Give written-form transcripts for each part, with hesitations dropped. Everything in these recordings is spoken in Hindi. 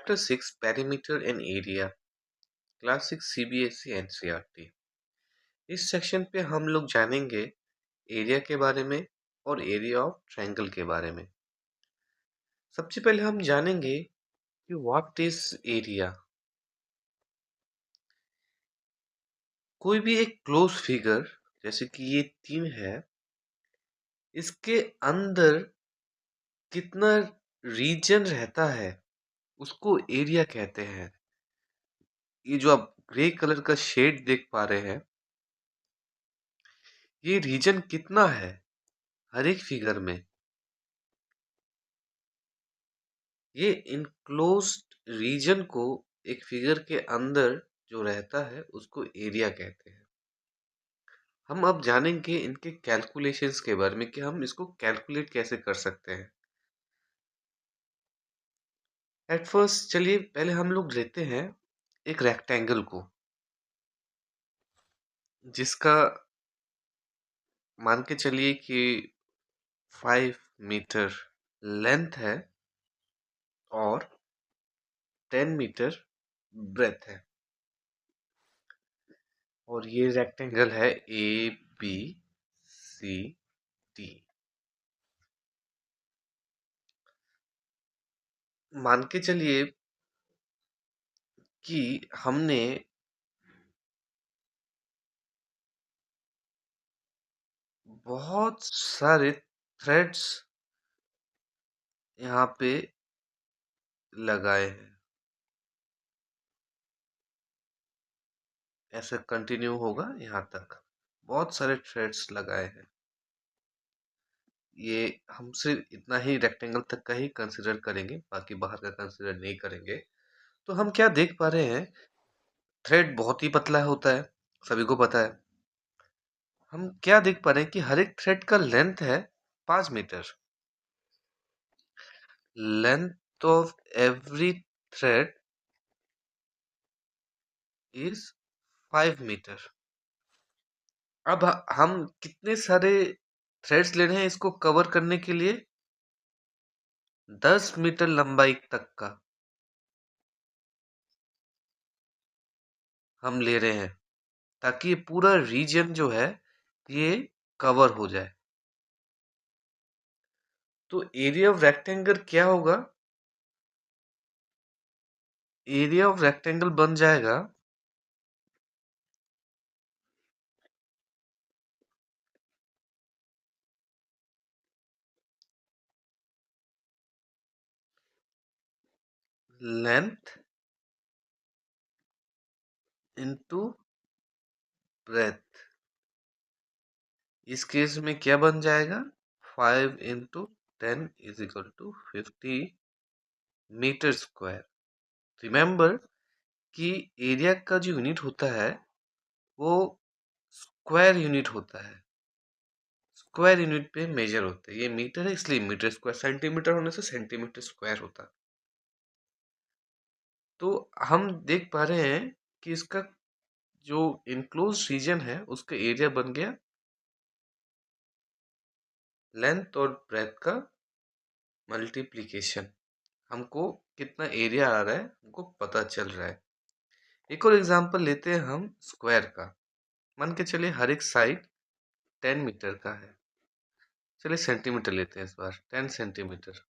Chapter 6 perimeter and area, class 6 CBSE NCERT. इस सेक्शन पे हम लोग जानेंगे एरिया के बारे में और एरिया ऑफ ट्रायंगल के बारे में। सबसे पहले हम जानेंगे कि व्हाट इज एरिया। कोई भी एक क्लोज फिगर जैसे कि ये 3 है, इसके अंदर कितना रीजन रहता है उसको एरिया कहते हैं। ये जो आप ग्रे कलर का शेड देख पा रहे हैं, ये रीजन कितना है हर एक फिगर में। ये इनक्लोज्ड रीजन को एक फिगर के अंदर जो रहता है उसको एरिया कहते हैं। हम अब जानेंगे इनके कैलकुलेशंस के बारे में कि हम इसको कैलकुलेट कैसे कर सकते हैं। एट फर्स्ट चलिए पहले हम लोग लेते हैं एक रेक्टेंगल को, जिसका मान के चलिए कि 5 मीटर लेंथ है और 10 मीटर ब्रेथ है। और ये रेक्टेंगल है ए बी सी डी। मान के चलिए कि हमने बहुत सारे थ्रेड्स यहाँ पे लगाए हैं। ऐसा कंटिन्यू होगा यहाँ तक, बहुत सारे थ्रेड्स लगाए हैं। ये हम सिर्फ इतना ही रेक्टेंगल तक का ही कंसिडर करेंगे, बाकी बाहर का कंसिडर नहीं करेंगे। तो हम क्या देख पा रहे हैं, थ्रेड बहुत ही पतला होता है, सभी को पता है। हम क्या देख पा रहे हैं कि हर एक थ्रेड का लेंथ है 5 metre. Length of every thread is 5 metre. अब हम कितने सारे थ्रेड्स ले रहे हैं इसको कवर करने के लिए? 10 मीटर लंबाई तक का हम ले रहे हैं, ताकि ये पूरा रीजन जो है ये कवर हो जाए। तो एरिया ऑफ रेक्टेंगल क्या होगा? एरिया ऑफ रेक्टेंगल बन जाएगा लेंथ इनटू ब्रेथ। इस केस में क्या बन जाएगा? 5 into 10 is equal to 50 metre square. Remember कि एरिया का जो यूनिट होता है वो स्क्वायर यूनिट होता है, स्क्वायर यूनिट पे मेजर होता है। ये मीटर है इसलिए मीटर स्क्वायर, सेंटीमीटर होने से सेंटीमीटर स्क्वायर होता है। तो हम देख पा रहे हैं कि इसका जो इनक्लोज रीजन है उसका एरिया बन गया लेंथ और ब्रेथ का मल्टीप्लिकेशन। हमको कितना एरिया आ रहा है हमको पता चल रहा है। एक और एग्जांपल लेते हैं हम स्क्वायर का। मान के चलिए हर एक साइड 10 मीटर का है। चलिए सेंटीमीटर लेते हैं इस बार, 10 centimetre.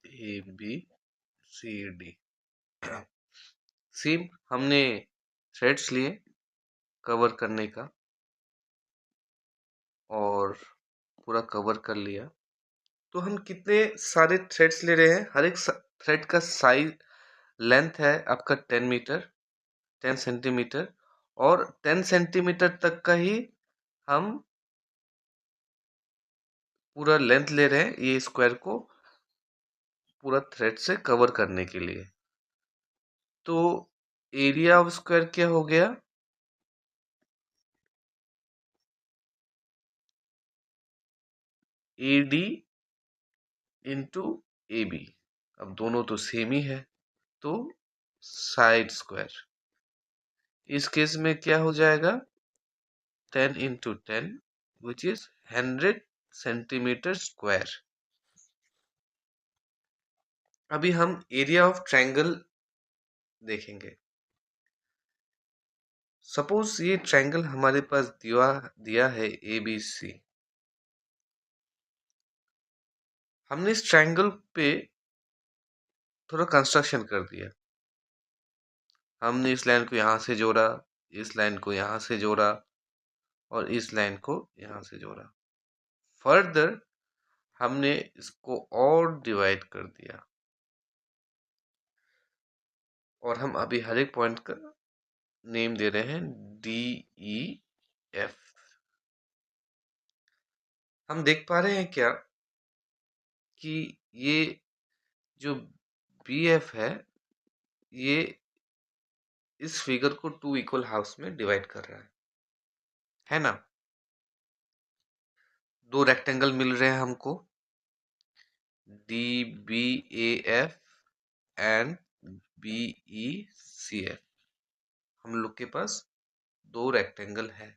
A B C D. Same हमने थ्रेड्स लिए कवर करने का और पूरा कवर कर लिया। तो हम कितने सारे थ्रेड्स ले रहे हैं? हर एक थ्रेड का साइज लेंथ है आपका 10 मीटर, 10 सेंटीमीटर। और 10 सेंटीमीटर तक का ही हम पूरा लेंथ ले रहे हैं ये स्क्वायर को पूरा थ्रेड से कवर करने के लिए। तो एरिया ऑफ स्क्वायर क्या हो गया? A D into A B. अब दोनों तो सेम ही है, तो साइड स्क्वायर। इस केस में क्या हो जाएगा? 10 into 10 which is 100 centimetre square. अभी हम एरिया ऑफ ट्रायंगल देखेंगे। सपोज ये ट्रायंगल हमारे पास दिया है ABC। हमने इस ट्रायंगल पे थोड़ा कंस्ट्रक्शन कर दिया। हमने इस लाइन को यहाँ से जोड़ा, इस लाइन को यहाँ से जोड़ा और इस लाइन को यहाँ से जोड़ा। फर्दर हमने इसको और डिवाइड कर दिया और हम अभी हर एक पॉइंट का नेम दे रहे हैं DEF। हम देख पा रहे हैं क्या कि ये जो BF है ये इस फिगर को 2 इक्वल हाफ्स में डिवाइड कर रहा है ना। दो रेक्टेंगल मिल रहे हैं हमको, DBAF एंड BECF। हम लोग के पास दो रेक्टेंगल है।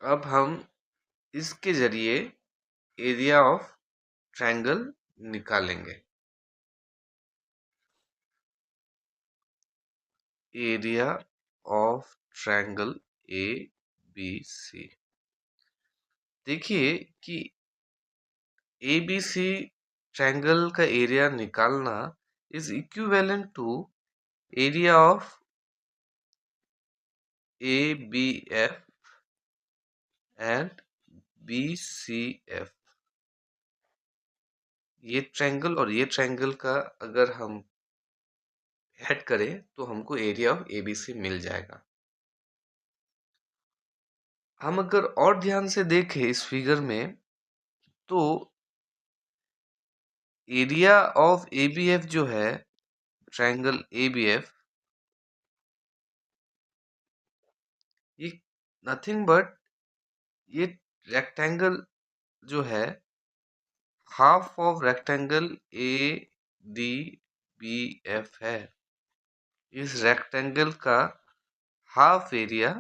अब हम इसके जरिए एरिया ऑफ ट्रायंगल निकालेंगे। Area of triangle ABC। देखिए कि ABC ट्रायंगल का एरिया निकालना is equivalent to area of ABF and BCF। ये ट्रायंगल और ये ट्रायंगल का अगर हम ऐड करें तो हमको एरिया ऑफ ABC मिल जाएगा। हम अगर और ध्यान से देखें इस फिगर में तो एरिया ऑफ ABF जो है, ट्रायंगल ABF, ये नथिंग बट ये रेक्टेंगल जो है हाफ ऑफ रेक्टेंगल ADBF है। इस रेक्टेंगल का हाफ एरिया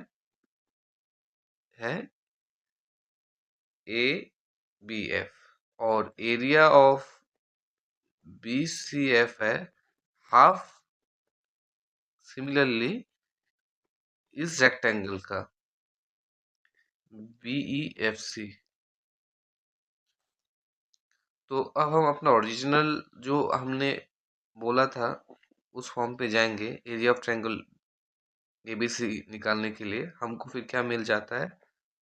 है ABF और एरिया ऑफ BCF है हाफ सिमिलरली इस रेक्टेंगल का BEFC। तो अब हम अपना ओरिजिनल जो हमने बोला था उस फॉर्म पे जाएंगे। एरिया ऑफ ट्रायंगल ABC निकालने के लिए हमको फिर क्या मिल जाता है,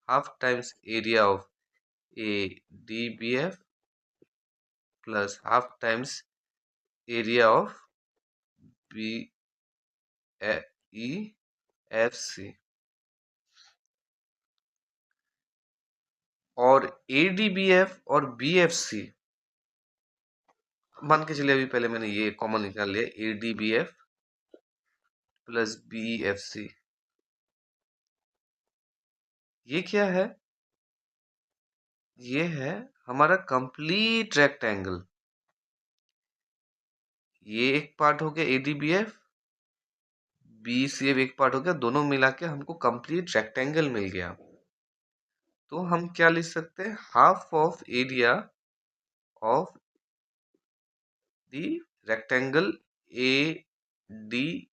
half times area of ADBF plus half times area of BEFC। और ADBF और BFC मान के चलिए, अभी पहले मैंने ये कॉमन निकाल लिया, ADBF प्लस BEFC। ये क्या है, ये है हमारा कंप्लीट रेक्टेंगल। ये एक पार्ट हो गया ADBF, BCF एक पार्ट हो गया, दोनों मिला के हमको कंप्लीट रेक्टेंगल मिल गया। तो हम क्या लिख सकते हैं, half of area of the rectangle ADEC।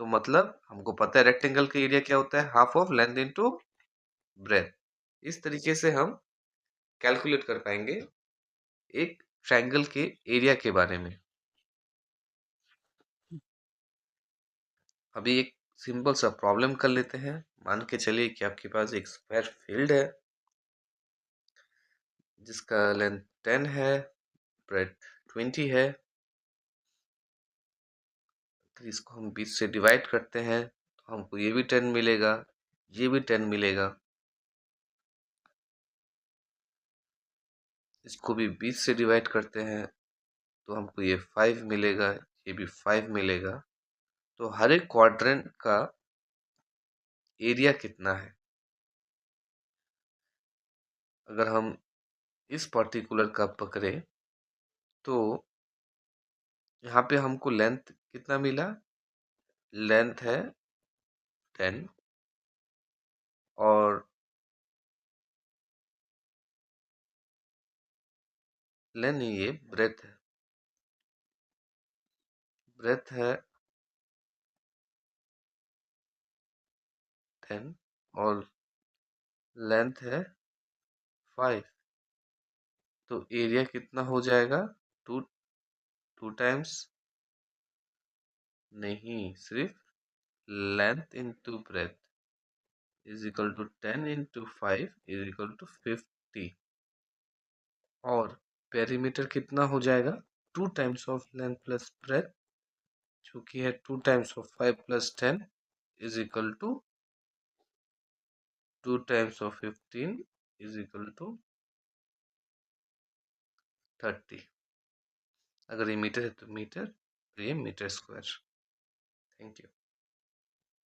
तो मतलब हमको पता है रेक्टेंगल का एरिया क्या होता है, half of length into breadth. इस तरीके से हम कैलकुलेट कर पाएंगे एक ट्रायंगल के एरिया के बारे में। अभी एक सिंपल सा प्रॉब्लम कर लेते हैं। मान के चलिए कि आपके पास एक स्क्वायर फील्ड है जिसका लेंथ 10 है, ब्रेथ 20 है। तो इसको हम 20 से डिवाइड करते हैं तो हमको ये भी 10 मिलेगा, ये भी 10 मिलेगा। इसको भी 20 से डिवाइड करते हैं तो हमको ये 5 मिलेगा, ये भी 5 मिलेगा। तो हर एक क्वाड्रेंट का एरिया कितना है, अगर हम इस पर्टिकुलर का पकड़े तो यहाँ पे हमको लेंथ कितना मिला, लेंथ है 10 और लेन ये ब्रेथ है, ब्रेथ है 10 और लेंथ है 5, तो एरिया कितना हो जाएगा? टू टू टाइम्स नहीं, सिर्फ length into breadth is equal to 10 into 5 is equal to 50 और पेरीमीटर कितना हो जाएगा? 2 times of length plus breadth जो कि है 2 times of 5 plus 10 is equal to 2 times of 15 is equal to 30। अगर ये मीटर है तो मीटर, और ये मीटर स्क्वायर। Thank you.